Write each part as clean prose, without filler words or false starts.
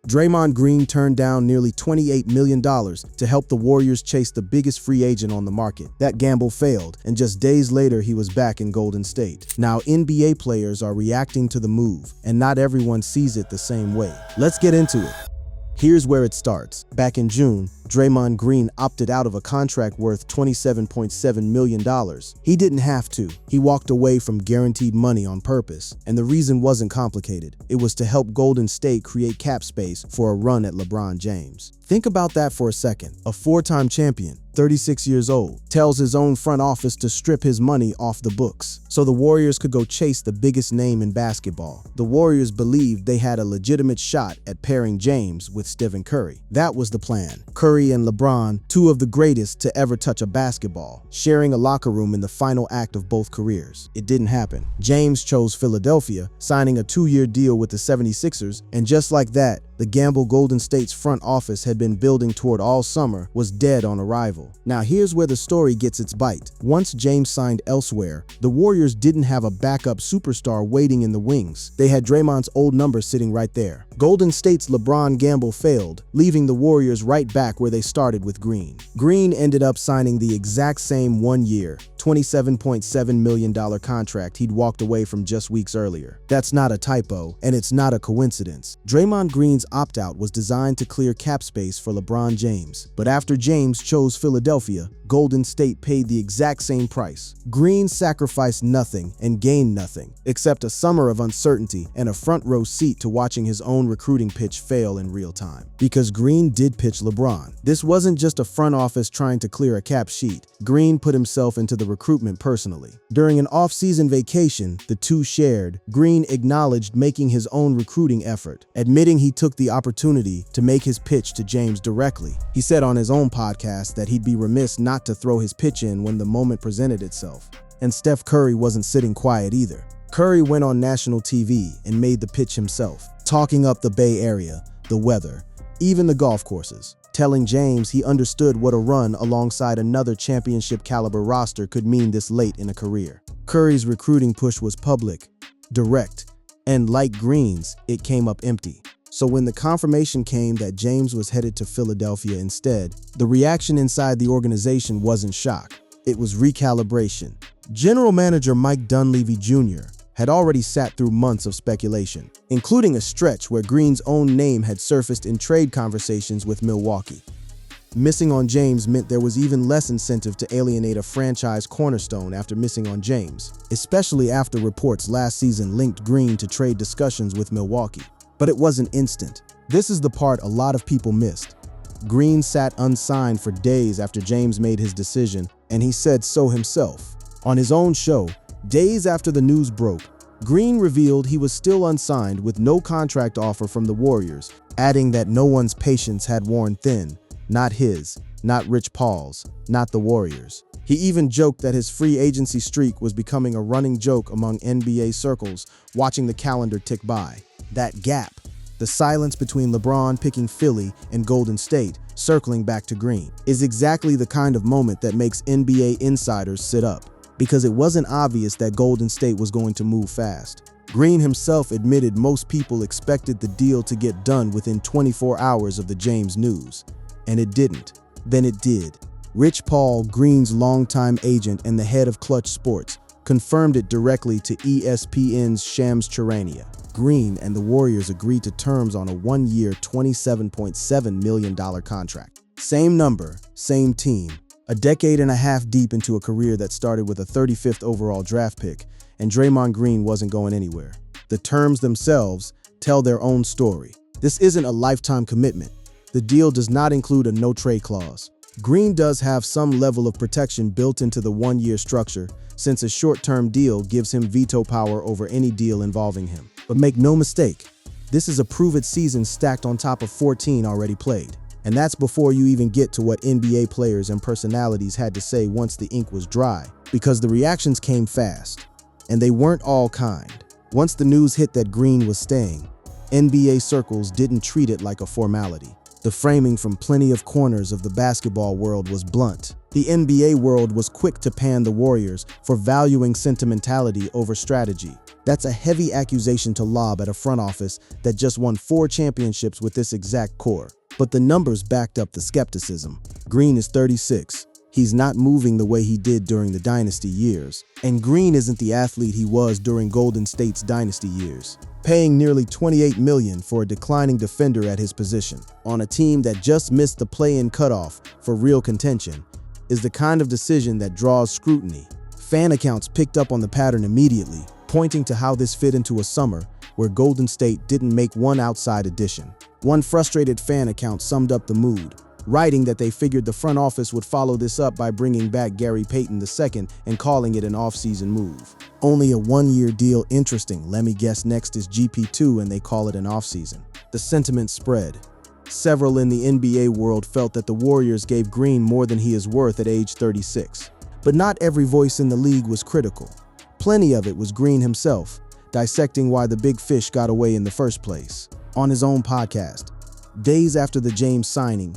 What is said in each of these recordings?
Draymond Green turned down nearly $28 million to help the Warriors chase the biggest free agent on the market. That gamble failed, and just days later he was back in Golden State. Now NBA players are reacting to the move, and not everyone sees it the same way. Let's get into it. Here's where it starts. Back in June, Draymond Green opted out of a contract worth $27.7 million. He didn't have to. He walked away from guaranteed money on purpose, and the reason wasn't complicated. It was to help Golden State create cap space for a run at LeBron James. Think about that for a second. A four-time champion, 36 years old, tells his own front office to strip his money off the books so the Warriors could go chase the biggest name in basketball. The Warriors believed they had a legitimate shot at pairing James with Stephen Curry. That was the plan. Curry and LeBron, two of the greatest to ever touch a basketball, sharing a locker room in the final act of both careers. It didn't happen. James chose Philadelphia, signing a 2-year deal with the 76ers, and just like that, the gamble Golden State's front office had been building toward all summer was dead on arrival. Now here's where the story gets its bite. Once James signed elsewhere, the Warriors didn't have a backup superstar waiting in the wings. They had Draymond's old number sitting right there. Golden State's LeBron gamble failed, leaving the Warriors right back where they started with Green. Green ended up signing the exact same 1-year, $27.7 million contract he'd walked away from just weeks earlier. That's not a typo, and it's not a coincidence. Draymond Green's opt-out was designed to clear cap space for LeBron James, but after James chose Philadelphia, Golden State paid the exact same price. Green sacrificed nothing and gained nothing, except a summer of uncertainty and a front-row seat to watching his own recruiting pitch fail in real time. Because Green did pitch LeBron. This wasn't just a front office trying to clear a cap sheet. Green put himself into the recruitment personally. During an off-season vacation the two shared, Green acknowledged making his own recruiting effort, admitting he took the opportunity to make his pitch to James directly. He said on his own podcast that he'd be remiss not to throw his pitch in when the moment presented itself. And Steph Curry wasn't sitting quiet either. Curry went on national TV and made the pitch himself, talking up the Bay Area, the weather, even the golf courses, telling James he understood what a run alongside another championship-caliber roster could mean this late in a career. Curry's recruiting push was public, direct, and like Green's, it came up empty. So when the confirmation came that James was headed to Philadelphia instead, the reaction inside the organization wasn't shock. It was recalibration. General Manager Mike Dunleavy Jr. had already sat through months of speculation, including a stretch where Green's own name had surfaced in trade conversations with Milwaukee. Missing on James meant there was even less incentive to alienate a franchise cornerstone after missing on James, especially after reports last season linked Green to trade discussions with Milwaukee. But it wasn't instant. This is the part a lot of people missed. Green sat unsigned for days after James made his decision, and he said so himself. On his own show, days after the news broke, Green revealed he was still unsigned with no contract offer from the Warriors, adding that no one's patience had worn thin, not his, not Rich Paul's, not the Warriors. He even joked that his free agency streak was becoming a running joke among NBA circles, watching the calendar tick by. That gap, the silence between LeBron picking Philly and Golden State, circling back to Green, is exactly the kind of moment that makes NBA insiders sit up, because it wasn't obvious that Golden State was going to move fast. Green himself admitted most people expected the deal to get done within 24 hours of the James news, and it didn't. Then it did. Rich Paul, Green's longtime agent and the head of Clutch Sports, confirmed it directly to ESPN's Shams Charania. Green and the Warriors agreed to terms on a 1-year, $27.7 million contract. Same number, same team. A decade and a half deep into a career that started with a 35th overall draft pick, and Draymond Green wasn't going anywhere. The terms themselves tell their own story. This isn't a lifetime commitment. The deal does not include a no-trade clause. Green does have some level of protection built into the 1-year structure, since a short-term deal gives him veto power over any deal involving him. But make no mistake, this is a prove-it season stacked on top of 14 already played. And that's before you even get to what NBA players and personalities had to say once the ink was dry, because the reactions came fast, and they weren't all kind. Once the news hit that Green was staying, NBA circles didn't treat it like a formality. The The framing from plenty of corners of the basketball world was blunt. The NBA world was quick to pan the Warriors for valuing sentimentality over strategy. That's a heavy accusation to lob at a front office that just won 4 championships with this exact core. But the numbers backed up the skepticism. Green is 36. He's not moving the way he did during the dynasty years. And Green isn't the athlete he was during Golden State's dynasty years. Paying nearly $28 million for a declining defender at his position on a team that just missed the play-in cutoff for real contention is the kind of decision that draws scrutiny. Fan accounts picked up on the pattern immediately, pointing to how this fit into a summer where Golden State didn't make one outside addition. One frustrated fan account summed up the mood, writing that they figured the front office would follow this up by bringing back Gary Payton II and calling it an off-season move. Only a one-year deal. Interesting. Let me guess, next is GP2 and they call it an off-season. The sentiment spread. Several in the NBA world felt that the Warriors gave Green more than he is worth at age 36. But not every voice in the league was critical. Plenty of it was Green himself, dissecting why the big fish got away in the first place. On his own podcast, days after the James signing,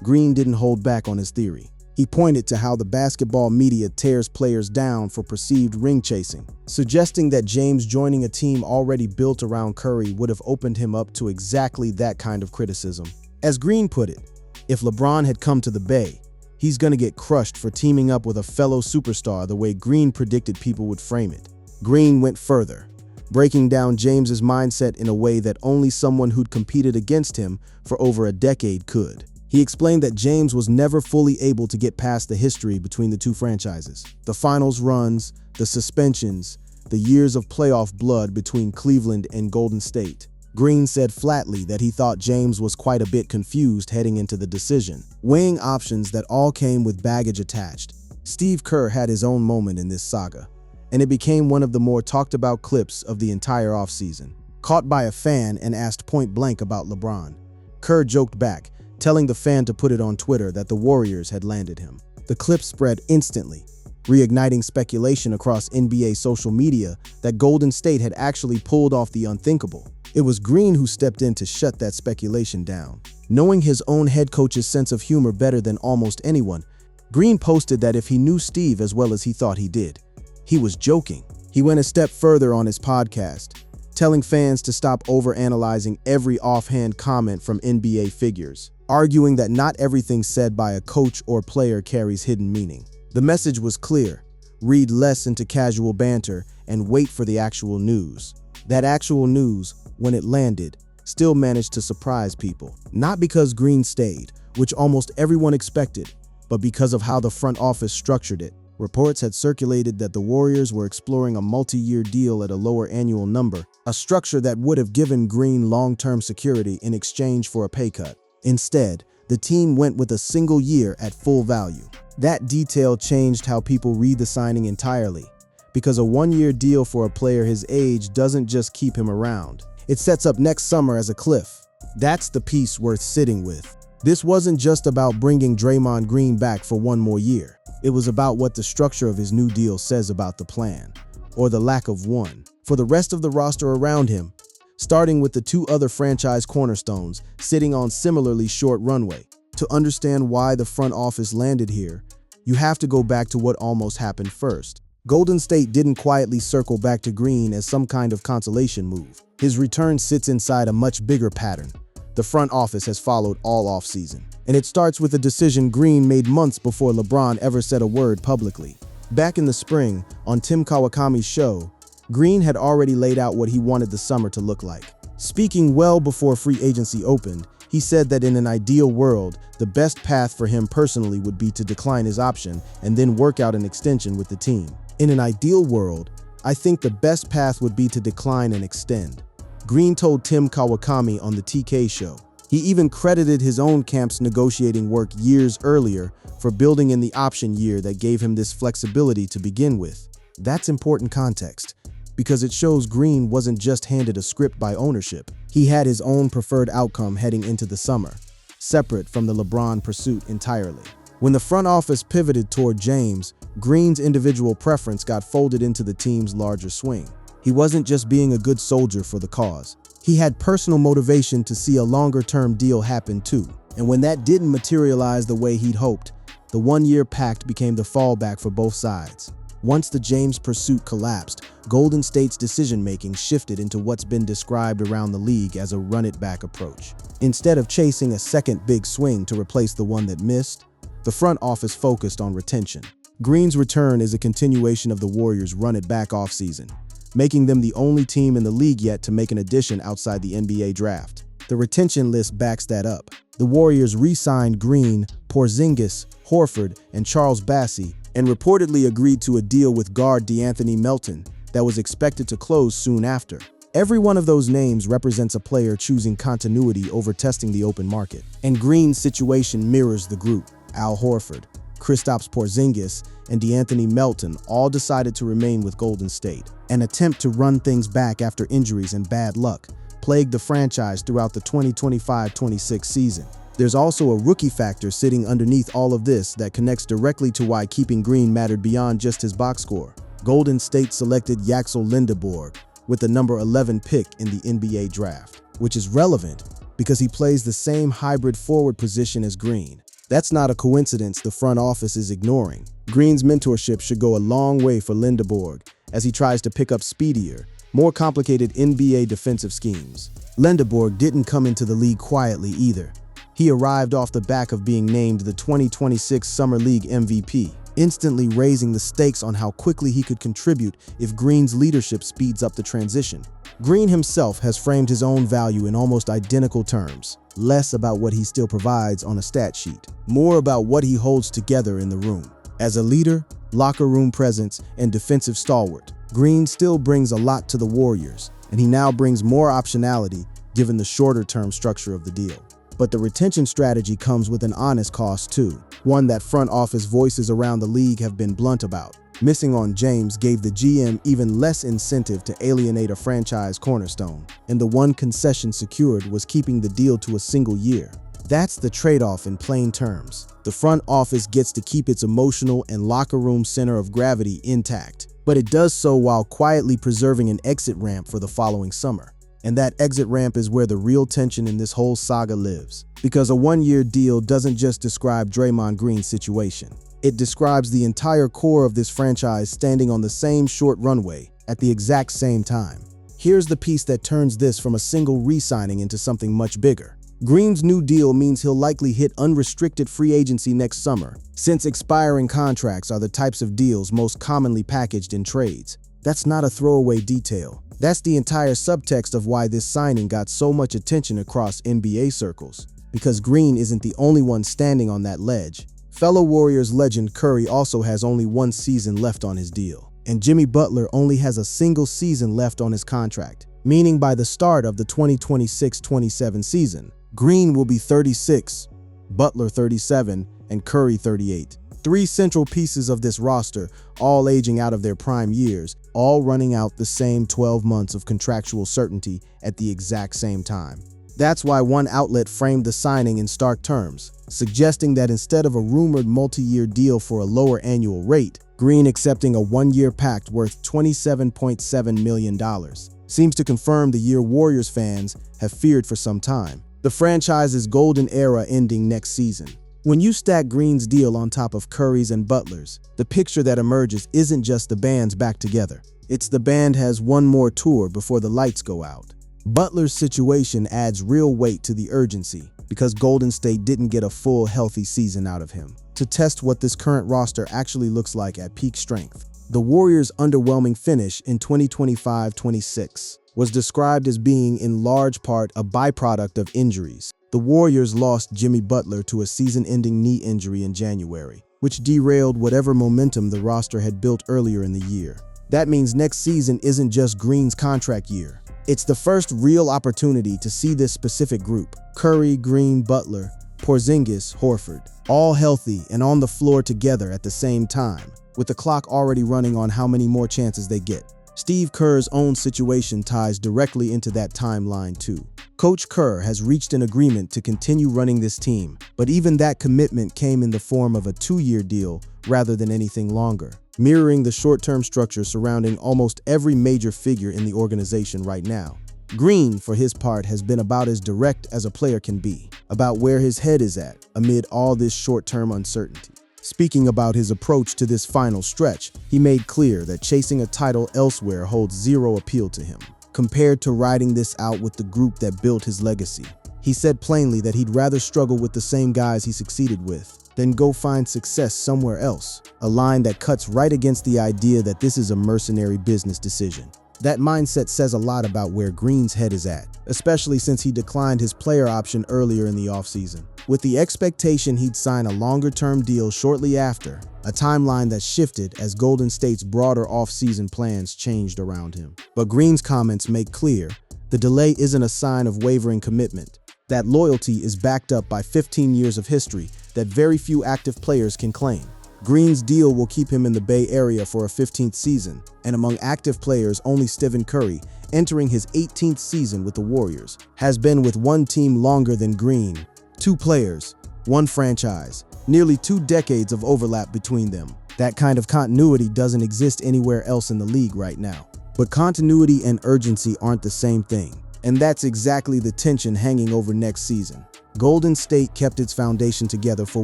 Green didn't hold back on his theory. He pointed to how the basketball media tears players down for perceived ring chasing, suggesting that James joining a team already built around Curry would have opened him up to exactly that kind of criticism. As Green put it, if LeBron had come to the Bay, he's gonna get crushed for teaming up with a fellow superstar the way Green predicted people would frame it. Green went further, breaking down James's mindset in a way that only someone who'd competed against him for over a decade could. He explained that James was never fully able to get past the history between the two franchises. The finals runs, the suspensions, the years of playoff blood between Cleveland and Golden State. Green said flatly that he thought James was quite a bit confused heading into the decision, weighing options that all came with baggage attached. Steve Kerr had his own moment in this saga, and it became one of the more talked about clips of the entire offseason. Caught by a fan and asked point blank about LeBron, Kerr joked back, telling the fan to put it on Twitter that the Warriors had landed him. The clip spread instantly, reigniting speculation across NBA social media that Golden State had actually pulled off the unthinkable. It was Green who stepped in to shut that speculation down. Knowing his own head coach's sense of humor better than almost anyone, Green posted that if he knew Steve as well as he thought he did, he was joking. He went a step further on his podcast, telling fans to stop overanalyzing every offhand comment from NBA figures, arguing that not everything said by a coach or player carries hidden meaning. The message was clear: read less into casual banter and wait for the actual news. That actual news, when it landed, still managed to surprise people. Not because Green stayed, which almost everyone expected, but because of how the front office structured it. Reports had circulated that the Warriors were exploring a multi-year deal at a lower annual number, a structure that would have given Green long-term security in exchange for a pay cut. Instead, the team went with a single year at full value. That detail changed how people read the signing entirely, because a one-year deal for a player his age doesn't just keep him around. It sets up next summer as a cliff. That's the piece worth sitting with. This wasn't just about bringing Draymond Green back for one more year. It was about what the structure of his new deal says about the plan, or the lack of one, for the rest of the roster around him, starting with the 2 other franchise cornerstones sitting on similarly short runway. To understand why the front office landed here, you have to go back to what almost happened first. Golden State didn't quietly circle back to Green as some kind of consolation move. His return sits inside a much bigger pattern the front office has followed all offseason. And it starts with a decision Green made months before LeBron ever said a word publicly. Back in the spring, on Tim Kawakami's show, Green had already laid out what he wanted the summer to look like. Speaking well before free agency opened, he said that in an ideal world, the best path for him personally would be to decline his option and then work out an extension with the team. In an ideal world, I think the best path would be to decline and extend, Green told Tim Kawakami on the TK show. He even credited his own camp's negotiating work years earlier for building in the option year that gave him this flexibility to begin with. That's important context, because it shows Green wasn't just handed a script by ownership. He had his own preferred outcome heading into the summer, separate from the LeBron pursuit entirely. When the front office pivoted toward James, Green's individual preference got folded into the team's larger swing. He wasn't just being a good soldier for the cause. He had personal motivation to see a longer-term deal happen too. And when that didn't materialize the way he'd hoped, the one-year pact became the fallback for both sides. Once the James pursuit collapsed, Golden State's decision-making shifted into what's been described around the league as a run-it-back approach. Instead of chasing a second big swing to replace the one that missed, the front office focused on retention. Green's return is a continuation of the Warriors' run-it-back offseason, making them the only team in the league yet to make an addition outside the NBA draft. The retention list backs that up. The Warriors re-signed Green, Porzingis, Horford, and Charles Bassey, and reportedly agreed to a deal with guard DeAnthony Melton that was expected to close soon after. Every one of those names represents a player choosing continuity over testing the open market. And Green's situation mirrors the group. Al Horford, Kristaps Porzingis, and DeAnthony Melton all decided to remain with Golden State. An attempt to run things back after injuries and bad luck plagued the franchise throughout the 2025-26 season. There's also a rookie factor sitting underneath all of this that connects directly to why keeping Green mattered beyond just his box score. Golden State selected Axel Lindeborg with the number 11 pick in the NBA draft, which is relevant because he plays the same hybrid forward position as Green. That's not a coincidence the front office is ignoring. Green's mentorship should go a long way for Lindeborg as he tries to pick up speedier, more complicated NBA defensive schemes. Lindeborg didn't come into the league quietly either. He arrived off the back of being named the 2026 Summer League MVP, instantly raising the stakes on how quickly he could contribute if Green's leadership speeds up the transition. Green himself has framed his own value in almost identical terms, less about what he still provides on a stat sheet, more about what he holds together in the room. As a leader, locker room presence, and defensive stalwart, Green still brings a lot to the Warriors, and he now brings more optionality given the shorter-term structure of the deal. But the retention strategy comes with an honest cost too, one that front office voices around the league have been blunt about. Missing on James gave the GM even less incentive to alienate a franchise cornerstone, and the one concession secured was keeping the deal to a single year. That's the trade-off in plain terms. The front office gets to keep its emotional and locker room center of gravity intact, but it does so while quietly preserving an exit ramp for the following summer. And that exit ramp is where the real tension in this whole saga lives. Because a one-year deal doesn't just describe Draymond Green's situation. It describes the entire core of this franchise standing on the same short runway at the exact same time. Here's the piece that turns this from a single re-signing into something much bigger. Green's new deal means he'll likely hit unrestricted free agency next summer, since expiring contracts are the types of deals most commonly packaged in trades. That's not a throwaway detail. That's the entire subtext of why this signing got so much attention across NBA circles. Because Green isn't the only one standing on that ledge. Fellow Warriors legend Curry also has only one season left on his deal. And Jimmy Butler only has a single season left on his contract, meaning by the start of the 2026-27 season, Green will be 36, Butler 37, and Curry 38. Three central pieces of this roster, all aging out of their prime years, all running out the same 12 months of contractual certainty at the exact same time. That's why one outlet framed the signing in stark terms, suggesting that instead of a rumored multi-year deal for a lower annual rate, Green accepting a one-year pact worth $27.7 million seems to confirm the year Warriors fans have feared for some time. The franchise's golden era ending next season. When you stack Green's deal on top of Curry's and Butler's, the picture that emerges isn't just the band's back together. It's the band has one more tour before the lights go out. Butler's situation adds real weight to the urgency because Golden State didn't get a full, healthy season out of him to test what this current roster actually looks like at peak strength. The Warriors' underwhelming finish in 2025-26 was described as being in large part a byproduct of injuries. The Warriors lost Jimmy Butler to a season-ending knee injury in January, which derailed whatever momentum the roster had built earlier in the year. That means next season isn't just Green's contract year. It's the first real opportunity to see this specific group, Curry, Green, Butler, Porzingis, Horford, all healthy and on the floor together at the same time, with the clock already running on how many more chances they get. Steve Kerr's own situation ties directly into that timeline too. Coach Kerr has reached an agreement to continue running this team, but even that commitment came in the form of a 2-year deal rather than anything longer, mirroring the short-term structure surrounding almost every major figure in the organization right now. Green, for his part, has been about as direct as a player can be, about where his head is at amid all this short-term uncertainty. Speaking about his approach to this final stretch, he made clear that chasing a title elsewhere holds zero appeal to him, compared to riding this out with the group that built his legacy. He said plainly that he'd rather struggle with the same guys he succeeded with than go find success somewhere else, a line that cuts right against the idea that this is a mercenary business decision. That mindset says a lot about where Green's head is at, especially since he declined his player option earlier in the offseason, with the expectation he'd sign a longer-term deal shortly after, a timeline that shifted as Golden State's broader off-season plans changed around him. But Green's comments make clear the delay isn't a sign of wavering commitment. That loyalty is backed up by 15 years of history that very few active players can claim. Green's deal will keep him in the Bay Area for a 15th season, and among active players, only Stephen Curry, entering his 18th season with the Warriors, has been with one team longer than Green. 2 players, 1 franchise, nearly 2 decades of overlap between them. That kind of continuity doesn't exist anywhere else in the league right now. But continuity and urgency aren't the same thing, and that's exactly the tension hanging over next season. Golden State kept its foundation together for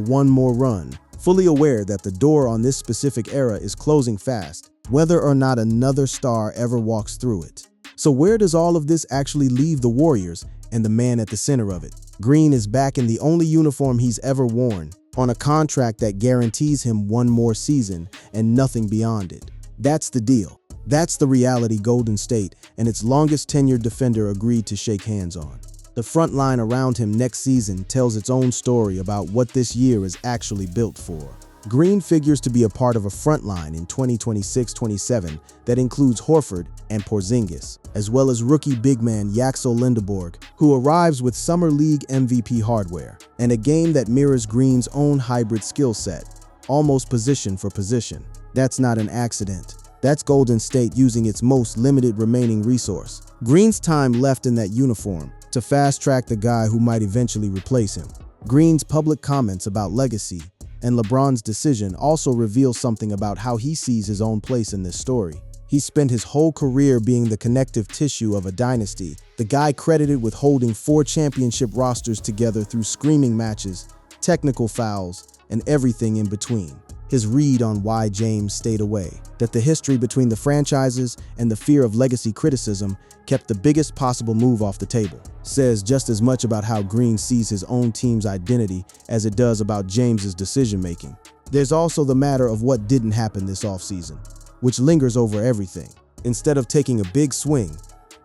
one more run, fully aware that the door on this specific era is closing fast, whether or not another star ever walks through it. So where does all of this actually leave the Warriors and the man at the center of it? Green is back in the only uniform he's ever worn, on a contract that guarantees him one more season and nothing beyond it. That's the deal. That's the reality Golden State and its longest tenured defender agreed to shake hands on. The front line around him next season tells its own story about what this year is actually built for. Green figures to be a part of a front line in 2026-27 that includes Horford and Porzingis, as well as rookie big man Yaxel Lindeborg, who arrives with Summer League MVP hardware, and a game that mirrors Green's own hybrid skill set, almost position for position. That's not an accident. That's Golden State using its most limited remaining resource, Green's time left in that uniform, to fast-track the guy who might eventually replace him. Green's public comments about legacy and LeBron's decision also reveal something about how he sees his own place in this story. He spent his whole career being the connective tissue of a dynasty, the guy credited with holding 4 championship rosters together through screaming matches, technical fouls, and everything in between. His read on why James stayed away, that the history between the franchises and the fear of legacy criticism kept the biggest possible move off the table, says just as much about how Green sees his own team's identity as it does about James's decision-making. There's also the matter of what didn't happen this offseason, which lingers over everything. Instead of taking a big swing,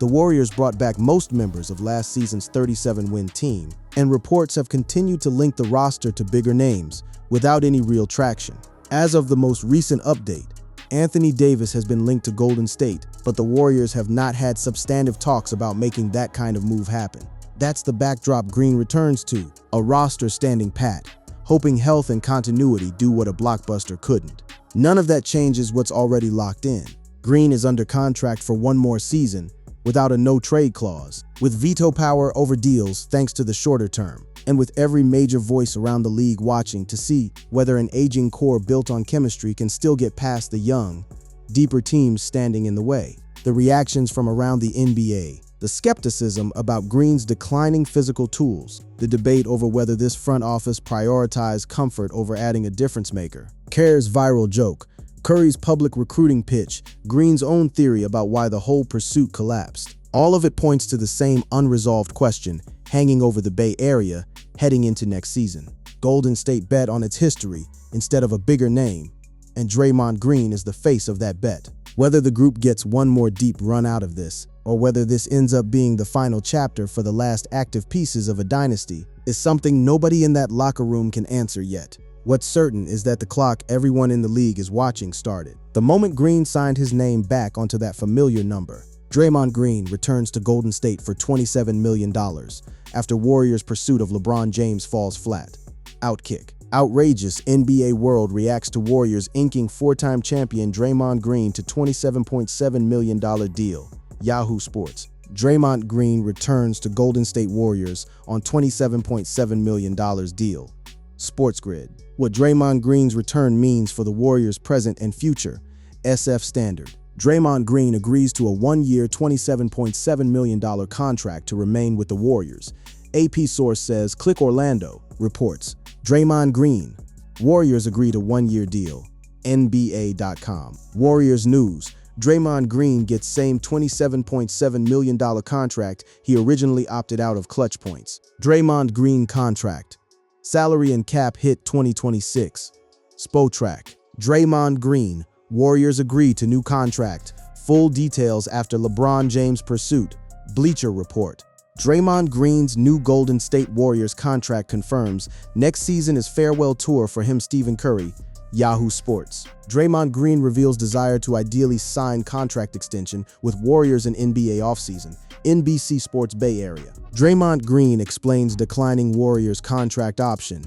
the Warriors brought back most members of last season's 37-win team, and reports have continued to link the roster to bigger names without any real traction. As of the most recent update, Anthony Davis has been linked to Golden State, but the Warriors have not had substantive talks about making that kind of move happen. That's the backdrop Green returns to, a roster standing pat, hoping health and continuity do what a blockbuster couldn't. None of that changes what's already locked in. Green is under contract for one more season, without a no-trade clause, with veto power over deals thanks to the shorter term, and with every major voice around the league watching to see whether an aging core built on chemistry can still get past the young, deeper teams standing in the way. The reactions from around the NBA, the skepticism about Green's declining physical tools, the debate over whether this front office prioritized comfort over adding a difference maker, Kerr's viral joke, Curry's public recruiting pitch, Green's own theory about why the whole pursuit collapsed. All of it points to the same unresolved question hanging over the Bay Area heading into next season. Golden State bet on its history instead of a bigger name, and Draymond Green is the face of that bet. Whether the group gets one more deep run out of this, or whether this ends up being the final chapter for the last active pieces of a dynasty, is something nobody in that locker room can answer yet. What's certain is that the clock everyone in the league is watching started. The moment Green signed his name back onto that familiar number, Draymond Green returns to Golden State for $27 million after Warriors' pursuit of LeBron James falls flat. Outkick. Outrageous NBA world reacts to Warriors inking 4-time champion Draymond Green to $27.7 million deal. Yahoo Sports. Draymond Green returns to Golden State Warriors on $27.7 million deal. SportsGrid. What Draymond Green's return means for the Warriors' present and future. SF Standard. Draymond Green agrees to a one-year, $27.7 million contract to remain with the Warriors. AP source says, Click Orlando reports, Draymond Green, Warriors agree to one-year deal. NBA.com. Warriors news. Draymond Green gets same $27.7 million contract he originally opted out of Clutch Points. Draymond Green contract. Salary and cap hit 2026. Spotrac. Draymond Green. Warriors agree to new contract. Full details after LeBron James pursuit. Bleacher Report. Draymond Green's new Golden State Warriors contract confirms next season is farewell tour for him. Stephen Curry. Yahoo Sports. Draymond Green reveals desire to ideally sign contract extension with Warriors in NBA offseason. NBC Sports Bay Area. Draymond Green explains declining Warriors contract option.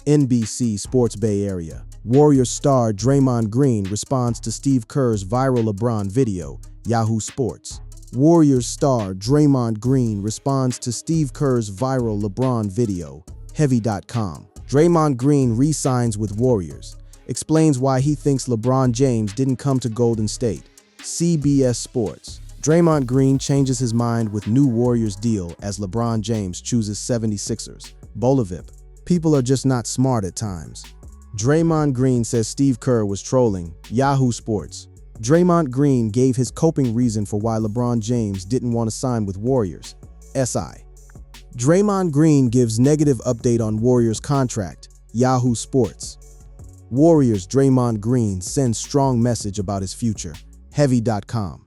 NBC Sports Bay Area. Warriors star Draymond Green responds to Steve Kerr's viral LeBron video. Yahoo Sports. Warriors star Draymond Green responds to Steve Kerr's viral LeBron video. Heavy.com. Draymond Green re-signs with Warriors. Explains why he thinks LeBron James didn't come to Golden State. CBS Sports. Draymond Green changes his mind with new Warriors deal as LeBron James chooses 76ers. Bolivip. People are just not smart at times. Draymond Green says Steve Kerr was trolling. Yahoo Sports. Draymond Green gave his coping reason for why LeBron James didn't want to sign with Warriors. SI. Draymond Green gives negative update on Warriors contract. Yahoo Sports. Warriors Draymond Green sends strong message about his future. Heavy.com.